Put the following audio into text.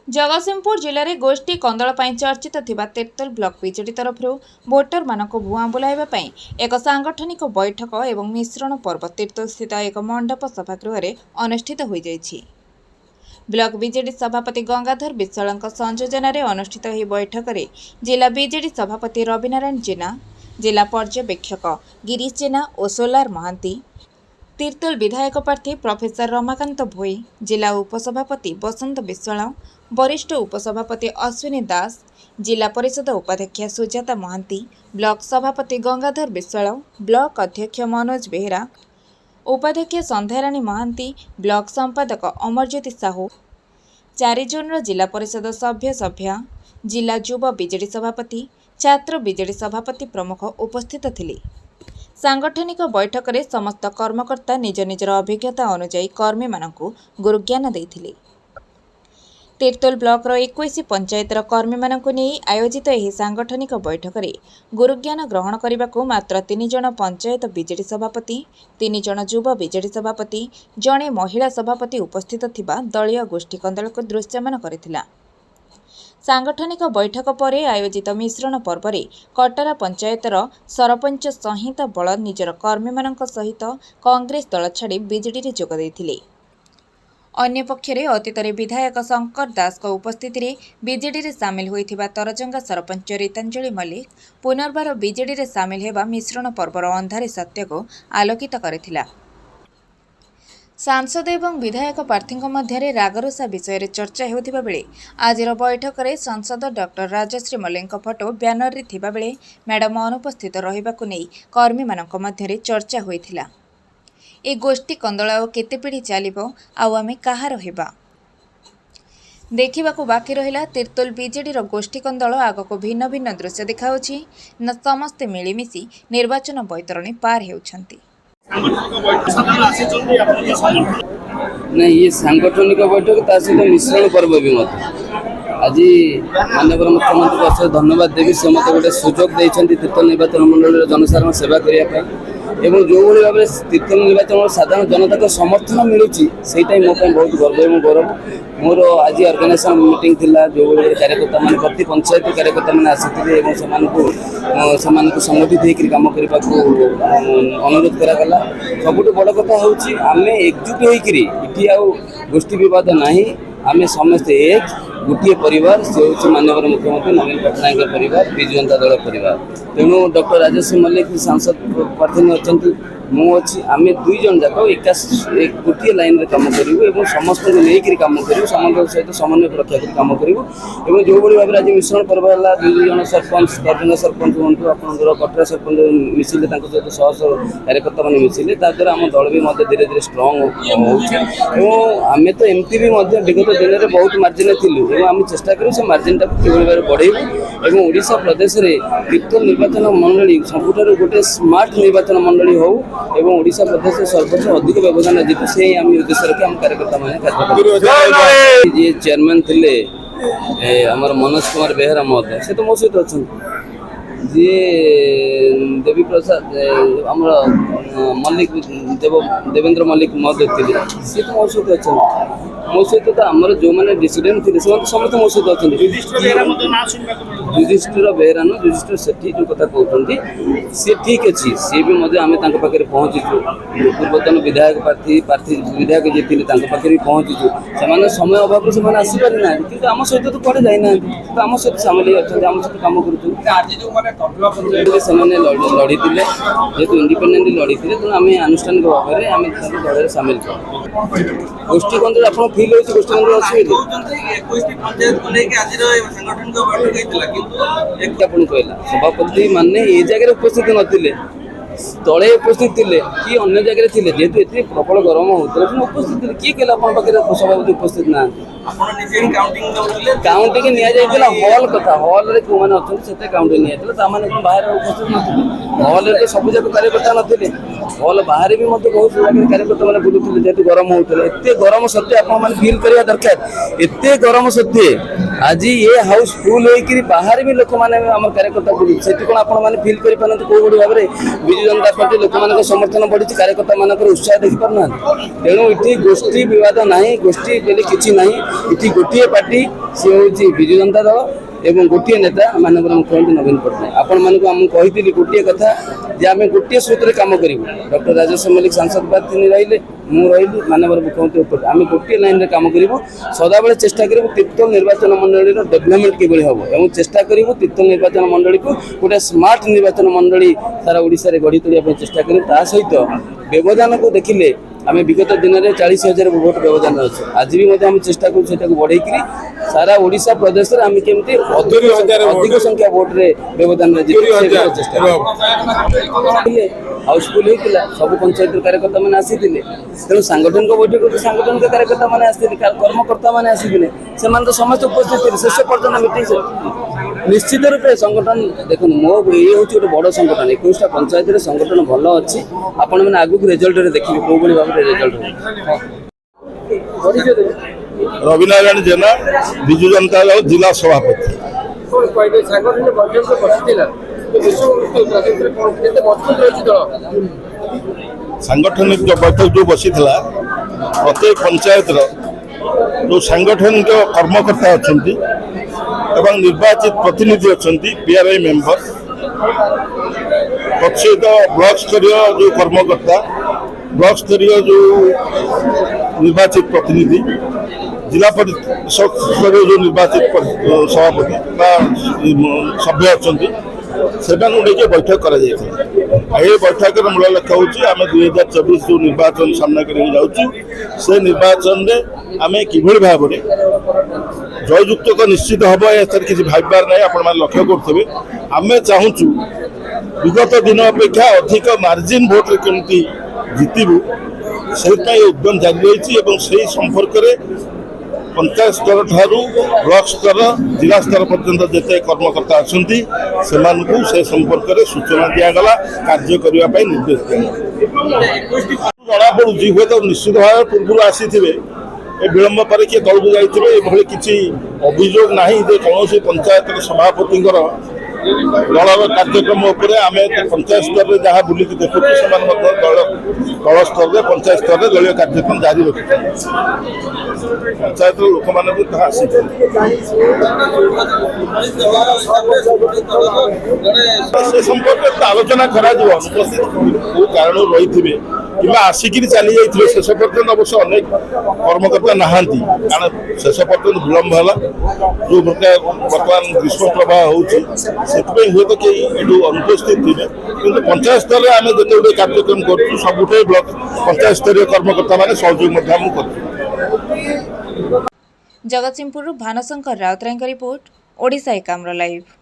जगतसिंहपुर जिले में गोष्ठी कंदल चर्चित थिबा तिर्तोल ब्लॉक बीजेडी तरफ भोटर मानक भुआ बुलाइबा एक सांगठनिक बैठक एवं मिश्रण पर्व तिर्तोल स्थित एक मंडप सभागृह में अनुष्ठित हो जाइछि। ब्लॉक बीजेडी सभापति गंगाधर विश्वाल संयोजन में अनुष्ठित यह बैठक में जिला बीजेडी सभापति रविनारायण जेना, जिला पर्यवेक्षक गिरीश जेना और सोलार महांती, तिर्तोल विधायक प्रार्थी प्रोफेसर रमाकांत भोई, जिला उपसभापति बसंत विश्वाल, वरिष्ठ उपसभापति अश्विनी दास, जिला परिषद उपाध्यक्ष सुजाता महांती, ब्लॉक सभापति गंगाधर विश्वाल, ब्लॉक अध्यक्ष मनोज बेहेरा, उपाध्यक्ष संध्याराणी महांती, ब्लॉक संपादक अमरज्योति साहू, 4 जून जिला परिषद सभ्य जिला युवा बीजेडी सभापति, छात्र बीजेडी सभापति प्रमुख उपस्थित थिले। सांगठनिक बैठक में समस्त कर्मकर्ता निज निजर अभिज्ञता अनुजाई कर्मी मानकु गुरुज्ञान देथिले। तिर्तोल ब्लॉक 21 पंचायतर कर्मी मानकु नहीं आयोजित यह सांगठनिक बैठक में गुरुज्ञान ग्रहण करने को मात्र 3 जन पंचायत बीजेडी सभापति, 3 जन युवा बीजेडी सभापति, जड़े महिला सभापति उपस्थित थिबा दलीय गोष्ठी कंदल को दृश्यमान करथिला। सांगठनिक बैठक पर आयोजित मिश्रण पर्व में कटरा पंचायतर सरपंच संहिता बल निजर कर्मी मानक सहित कांग्रेस दल छाड़ी बीजेडी रे जोग देथिले। अन्य पक्षरे अतीत विधायक शंकर दास को उपस्थिति रे बीजेडी रे सामिल होइथिबा तरजंगा सरपंच रीतांजलि मल्लिक पुनर्बार बीजेडी रे सामिल हेबा मिश्रण पर्वर अंधारी सत्य को आलोकित करथिला। सांसद एवं विधायक प्रार्थी मध्य रागरुषा विषय चर्चा होता बेले आज बैठक में सांसद doctor Rajashree Mallik photo banner रे थिबा बेले मैडम अनुपस्थित रहिबाकु नै कर्मी मानक मध्य चर्चा होइथिला। ए गोष्ठी कंदल केते पीढ़ी चलिबो आउ आमे कहार हेबा देखिबाकु बाकी रहिला। तिर्तोल बीजेडी गोष्ठी कंदल आगको भिन्न भिन्न दृश्य देखाउछि न समस्ते मिलिमिशि निर्वाचन बैतरणी पार हेउछंती। नहीं ये सांगठनिक बैठक ता सहित मिश्रण पर्व भी मत आज माननीय मुख्यमंत्री को अशेष धन्यवाद देवी से मत गोटे सुजोग देइछंती तिर्तोल निर्वाचन मंडल जनसाधारण सेवा करिया एवं जो भाई भाव में तिर्तोल निर्वाचन साधारण जनता को समर्थन मिलूँ से मो बहुत गर्व एवं गौरव। मोर आज ऑर्गेनाइजेशन मीटिंग थिला जो कार्यकर्ता मान प्रति पंचायत कार्यकर्ता मैंने आसी से संगठित होकर काम करने को अनुरोध करागला। सबुठ बड़ कथा हूँ आम एकजुट होती आ गोष्ठी बद ना आम समस्ते एक गोटे परिवार से हूँ माननीय मुख्यमंत्री नवीन पट्टनायक परिवार विजु जनता दल परिवार। तेणु डॉक्टर राजश्री मल्लिक सांसद प्रार्थी अच्छा मुझे आम 2 जन जाक एक गोटे लाइन में कम करूँ समस्त लेकर कम करूँ समस्त सहित समन्वय रक्षा कर कम करूँ जो भाई भाव में आज मिश्रण पर्व है 2 जन सरपंच तरजंगा सरपंच हूँ आपंकर कटरा सरपंच मिसिले सहित 100 कार्यकर्ता मैंने मिसिले द्वारा आम दल भी धीरे धीरे स्ट्रंग होमें तो एमती भी विगत दिन में बहुत मार्जिन थी आम चेष्टा करूँ से मार्जिन टाक भाव बढ़ेबू ओडिशा प्रदेश में तिर्तोल निर्वाचन मंडली सबुठार गोटे स्मार्ट निर्वाचन मंडली हो एवं ओडिशा प्रदेश सर्वोच्च अधिक व्यवधान जीतु से आम उद्देश्य रखी आम कार्यकर्ता मैंने जी चेयरमैन थे आमर मनोज कुमार बेहेरा महोदय से तो मो सहित अच्छा जी देवी प्रसाद आमर मल्लिक देवेंद्र मल्लिक महोदय थे सी तो मो सहित अच्छा मो सहित तो आमर जो मैंने डिसीडेंट थे समस्त मो सहित अच्छा युधिष्ठिर बेहेरा न युधिष्ठिर सेठी जो कथा कहते सी ठीक अच्छी सी भी आम पाखे पहुँचीचु पूर्वतन विधायक प्रार्थी विधायक जी थे पाखे भी पहुँचीचु से समय अभाव से आसीपारी ना कि आम सहित तो कड़े जाना तो आम सहित सामिल अच्छा आम सहित कम कर लड़ी जेहतु इंडिपेंडेंटली लड़ी तेणु आम आनुष्ठानिक भाव में आम दल सामिल कर गोष्ठी कंदल आप फिल हो गोष्ठी कंदल कहला सभापति माने ये जगह उपस्थित नथिले तले उपस्थित थे कि अन्य जगह थे जेहेतु ये प्रबल गरम होता उपस्थित थे किए कहला सभापति उपस्थित ना काउंटिंग निला हल कथा हल जो मैंने अच्छा से काउंटिंग निला बाहर उपस्थित ना हल तो सब जाक कार्यकर्ता नी हॉल बाहर भी बहुत जगह कार्यकर्ता मैंने बुलूले जेहतु गरम होते एत गरम सत्वे आप फिल करवा दरकार एत गरम सत्वे आज ये हाउस फुल होकर बाहर भी लोक मैंने आम कार्यकर्ता बुलू से कौन आप फिल कर कौ भाव में विजु जनता पार्टी लोक मान समर्थन बढ़ी कार्यकर्ता मान उत्साह देखी पारना तेणु ये गोष्ठी विवाद ना गोष्ठी बोले किसी ना ये गोटे पार्टी सी हूँ विजु जनता दल एवं गोटे नेता माननीय मुख्यमंत्री नवीन पट्टनायक आपण मानक कही गोटे कथा जे आम गोटे सूत्र काम करूँ डॉक्टर राजेश मल्लिक सांसद प्रार्थी रही मुझे माननीय मुख्यमंत्री आम गोटे लाइन में काम करूँ सदाबले चेष्टा करूँ तीर्तोल निर्वाचन मंडली डेभलपमेंट किभली हम और चेष्टा करूँ तीर्तोल निर्वाचन मंडली को गोटे स्मार्ट निर्वाचन मंडली सारा ओडिशा गढ़ी तोड़ा चेष्टा करूँ ता सहित व्यवधान को देखिले आम विगत दिन में 40,000 भोट व्यवधान अच्छे आज भी आम चेष्टा करूँ बढ़े सारा ओडिशा प्रदेश में आम केमती अधिक संख्या भोट रे व्यवधान चेष्टा हाउसफुल होता सब पंचायत कार्यकर्ता मैंने आसी तेणु सांगठनिक बैठक सांगठनिक कार्यकर्ता मैंने आसते कर्मकर्ता मैंने आसी से तो समस्त उपस्थित थे शेष पर्यटन मीटिंग निश्चित रूपे संगठन देखो मो ये हूँ गोटे बड़ संगठन 21टा पंचायत संगठन भल अच्छी आपण मैंने आगुक रिजल्ट देखिए कौ भाव में रिजल्ट रविनारायण जेना विजु जनता दल जिला सभापति सांगठनिक जो बैठक जो बसी प्रत्येक पंचायत जो सांगठनिक कर्मकर्ता अच्छा एवं निर्वाचित प्रतिनिधि अच्छा पीआरआई मेंबर तत्सहित ब्लॉक स्तरीय जो कर्मकर्ता ब्लॉक स्तरीय जो निर्वाचित प्रतिनिधि जिला परिषद स्तरीय जो निर्वाचित सभापति सभ्य अच्छा से बैठक कर बैठक मूल लक्ष्य हूँ आम 2024 जो निर्वाचन सामना कर निर्वाचन में आम किभली भाव में जययुक्त तो निश्चित हम किसी भाबार ना आप लक्ष्य करेंगे आम चाहूँ विगत दिन अपेक्षा अधिक मार्जिन भोट केमती जितबू से उद्यम जारी रही से संपर्क में पंचायत स्तर ठारू ब्लॉक स्तर जिला स्तर पर्यंत जिते कर्मकर्ता अच्छा से संपर्क में सूचना दिगला कार्य करने निर्देश दिया जना पड़ी हुए तो निश्चित भाव पूर्व आसी विलंब पर किए तौक जाइए किसी अभियोग ना कौन पंचायत सभापति दलर कार्यक्रम आम पंचायत स्तर में जहाँ बुल देखु दल स्तर में पंचायत स्तर में दलीय कार्यक्रम जारी रखी पंचायत लोक मैंने भी आसी संपर्क आलोचना करो कारण रही कि आसिक चली जाइए शेष पर्यटन अवश्य अनेक कर्मकर्ता नहांती कारण शेष पर्यटन विलंब है जो प्रकार बर्तमान ग्रीष्म प्रवाह होती हुए तो कई अनुपस्थित थे कि पंचायत स्तर में आम जो कार्यक्रम करूँ सबुठे ब्लॉक पंचायत स्तरीय कर्मकर्ता मैंने सहयोग कर जगतसिंहपुर भानुशंकर राउतराय रिपोर्ट ओडिशा एकाम्र लाइव।